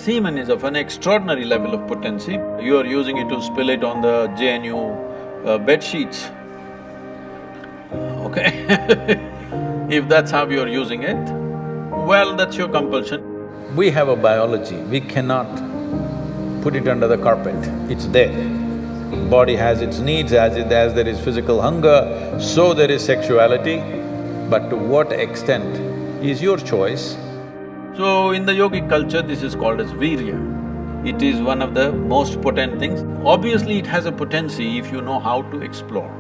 semen is of an extraordinary level of potency. You are using it to spill it on the JNU bed sheets, okay? If that's how you're using it, well, that's your compulsion. We have a biology, we cannot put it under the carpet, it's there. Body has its needs, as there is physical hunger, so there is sexuality, but to what extent is your choice. So in the yogic culture, this is called as virya. It is one of the most potent things. Obviously, it has a potency if you know how to explore.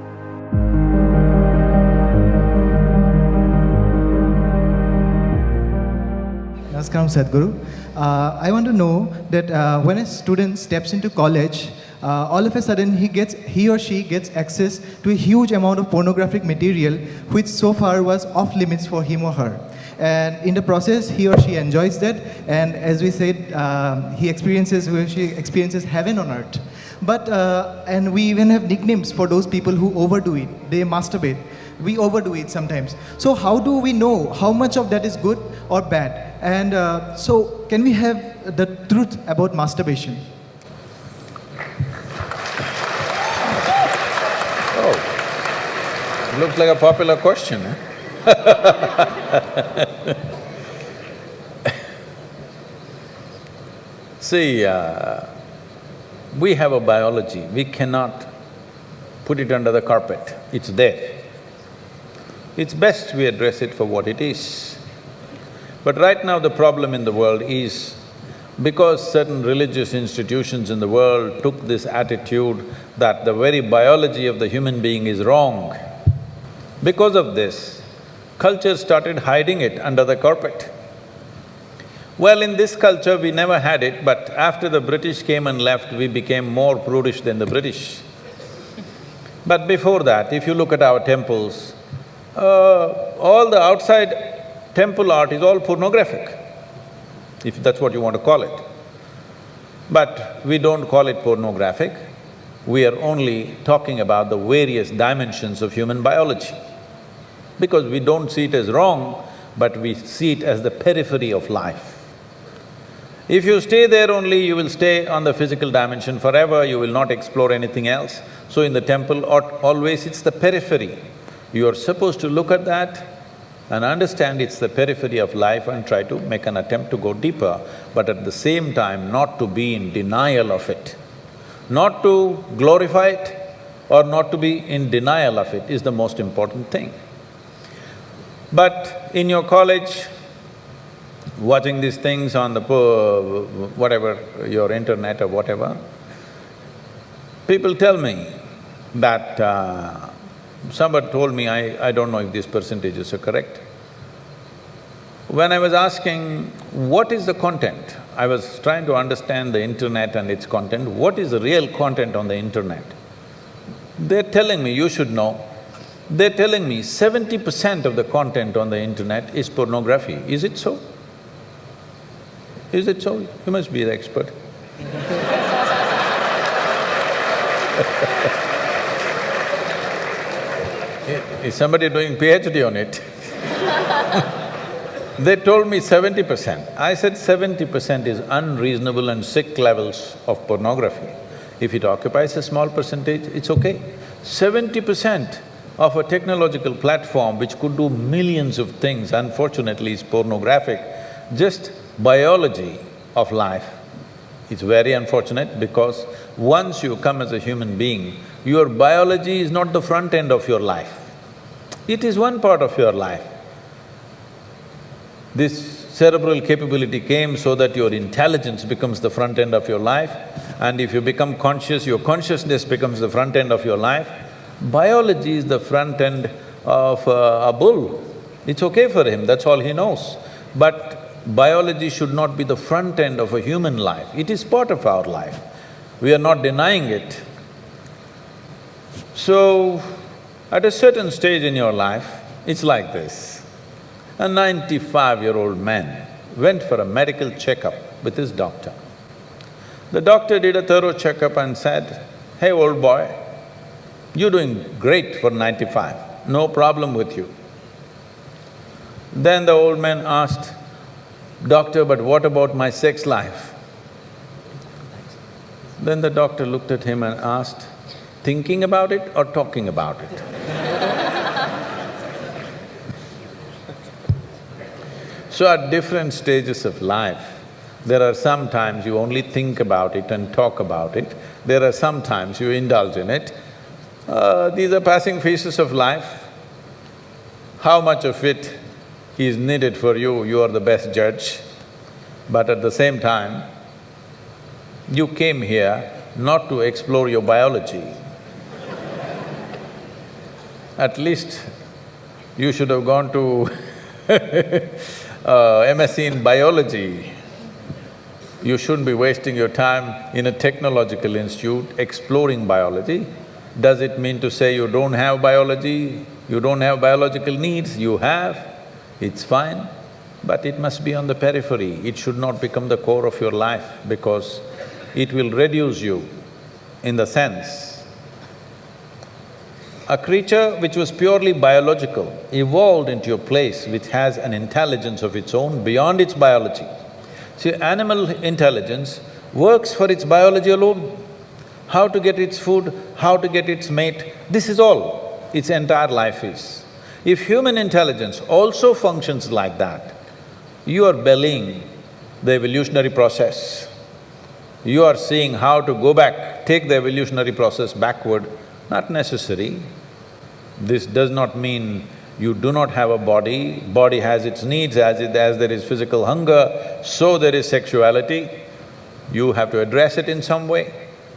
Namaskaram, Sadhguru. I want to know that when a student steps into college, all of a sudden he or she gets access to a huge amount of pornographic material which so far was off limits for him or her. And in the process, he or she enjoys that, and as we said, he or she experiences heaven on earth. But, and we even have nicknames for those people who overdo it. They masturbate. We overdo it sometimes. So how do we know how much of that is good or bad? And so can we have the truth about masturbation? Oh, looks like a popular question, eh? See, we have a biology, we cannot put it under the carpet, it's there. It's best we address it for what it is. But right now the problem in the world is, because certain religious institutions in the world took this attitude that the very biology of the human being is wrong, because of this, culture started hiding it under the carpet. Well, in this culture we never had it, but after the British came and left, we became more prudish than the British. But before that, if you look at our temples, all the outside temple art is all pornographic, if that's what you want to call it. But we don't call it pornographic, we are only talking about the various dimensions of human biology. Because we don't see it as wrong, but we see it as the periphery of life. If you stay there only, you will stay on the physical dimension forever, you will not explore anything else. So in the temple, always it's the periphery. You are supposed to look at that and understand it's the periphery of life and try to make an attempt to go deeper, but at the same time not to be in denial of it. Not to glorify it or not to be in denial of it is the most important thing. But in your college, watching these things on the whatever, your internet or whatever, people tell me that… somebody told me, I don't know if these percentages are correct. When I was asking, what is the content? I was trying to understand the internet and its content, what is the real content on the internet? They're telling me, you should know, they're telling me 70% of the content on the internet is pornography. Is it so? Is it so? You must be the expert. Is somebody doing PhD on it? They told me 70%. I said 70% is unreasonable and sick levels of pornography. If it occupies a small percentage, it's okay. 70% of a technological platform which could do millions of things, unfortunately is pornographic. Just biology of life is very unfortunate because once you come as a human being, your biology is not the front end of your life. It is one part of your life. This cerebral capability came so that your intelligence becomes the front end of your life, and if you become conscious, your consciousness becomes the front end of your life. Biology is the front end of a bull. It's okay for him, that's all he knows. But biology should not be the front end of a human life, it is part of our life. We are not denying it. So, at a certain stage in your life, it's like this. A 95-year-old man went for a medical checkup with his doctor. The doctor did a thorough checkup and said, "Hey, old boy, you're doing great for 95, no problem with you." Then the old man asked, "Doctor, but what about my sex life?" Then the doctor looked at him and asked, thinking about it or talking about it? So at different stages of life, there are some times you only think about it and talk about it, there are some times you indulge in it. These are passing phases of life. How much of it is needed for you, you are the best judge. But at the same time, you came here not to explore your biology. At least you should have gone to MSc in biology. You shouldn't be wasting your time in a technological institute exploring biology. Does it mean to say you don't have biology, you don't have biological needs? You have, it's fine, but it must be on the periphery. It should not become the core of your life because it will reduce you in the sense. A creature which was purely biological evolved into a place which has an intelligence of its own beyond its biology. See, animal intelligence works for its biology alone. How to get its food, how to get its mate, this is all its entire life is. If human intelligence also functions like that, you are bellying the evolutionary process. You are seeing how to go back, take the evolutionary process backward, not necessary. This does not mean you do not have a body has its needs, as there is physical hunger, so there is sexuality. You have to address it in some way.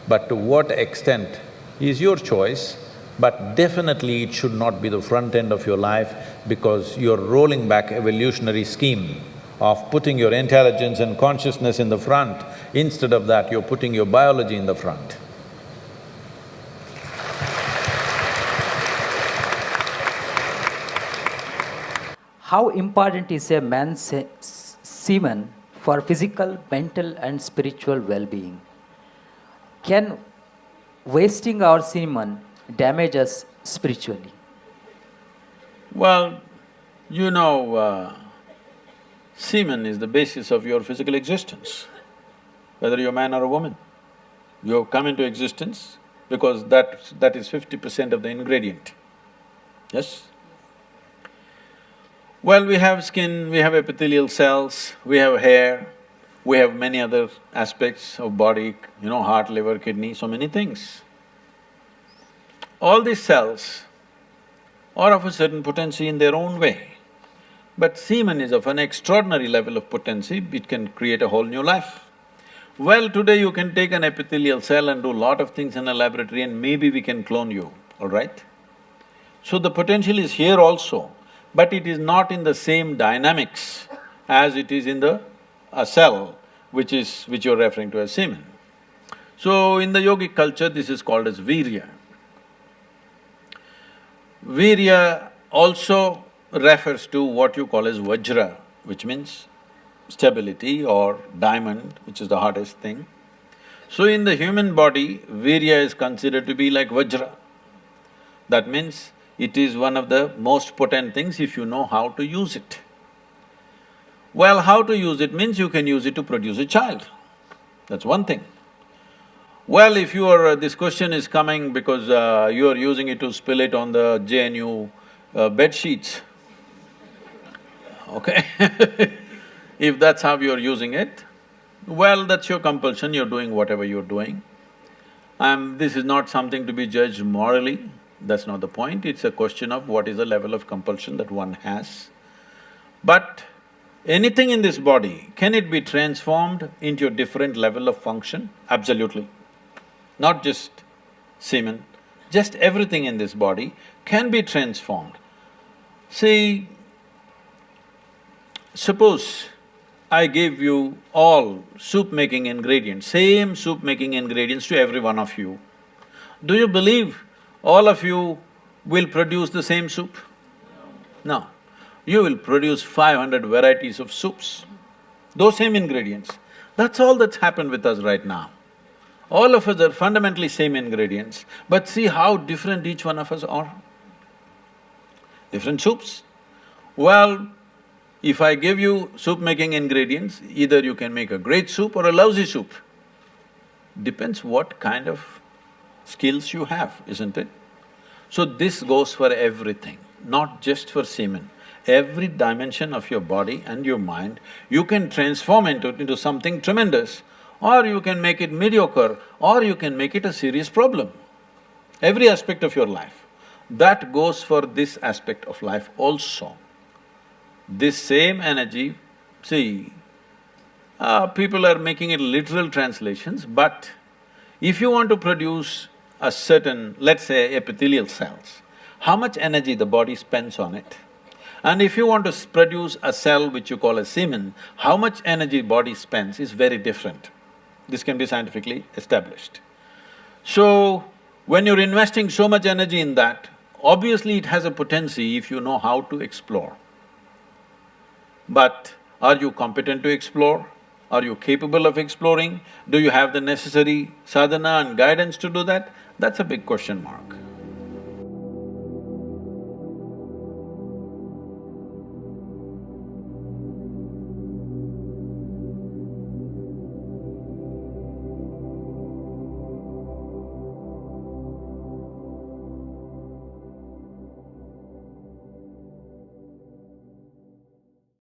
But to what extent is your choice, but definitely it should not be the front end of your life because you're rolling back evolutionary scheme of putting your intelligence and consciousness in the front. Instead of that, you're putting your biology in the front. How important is a man's semen for physical, mental and spiritual well-being? Can wasting our semen damage us spiritually? Well, you know, semen is the basis of your physical existence, whether you're a man or a woman. You have come into existence because that is 50% of the ingredient, yes? Well, we have skin, we have epithelial cells, we have hair, we have many other aspects of body, you know, heart, liver, kidney, so many things. All these cells are of a certain potency in their own way. But semen is of an extraordinary level of potency, it can create a whole new life. Well, today you can take an epithelial cell and do a lot of things in a laboratory and maybe we can clone you, all right? So the potential is here also, but it is not in the same dynamics as it is in a cell, which you're referring to as semen. So in the yogic culture, this is called as virya. Virya also refers to what you call as vajra, which means stability, or diamond, which is the hardest thing. So in the human body, virya is considered to be like vajra. That means it is one of the most potent things if you know how to use it. Well, how to use it means you can use it to produce a child, that's one thing. Well, if you are… this question is coming because you are using it to spill it on the JNU bed sheets, okay? If that's how you're using it, well, that's your compulsion, you're doing whatever you're doing. This is not something to be judged morally, that's not the point, it's a question of what is the level of compulsion that one has. But anything in this body, can it be transformed into a different level of function? Absolutely. Not just semen, just everything in this body can be transformed. See, suppose I gave you all soup-making ingredients, same soup-making ingredients to every one of you. Do you believe all of you will produce the same soup? No. You will produce 500 varieties of soups, those same ingredients. That's all that's happened with us right now. All of us are fundamentally same ingredients, but see how different each one of us are. Different soups. Well, if I give you soup-making ingredients, either you can make a great soup or a lousy soup. Depends what kind of skills you have, isn't it? So this goes for everything, not just for semen. Every dimension of your body and your mind, you can transform into something tremendous, or you can make it mediocre, or you can make it a serious problem. Every aspect of your life. That goes for this aspect of life also. This same energy, see, people are making it literal translations, but if you want to produce a certain, let's say, epithelial cells, how much energy the body spends on it? And if you want to produce a cell which you call a semen, how much energy body spends is very different. This can be scientifically established. So, when you're investing so much energy in that, obviously it has a potency if you know how to explore. But are you competent to explore? Are you capable of exploring? Do you have the necessary sadhana and guidance to do that? That's a big question mark.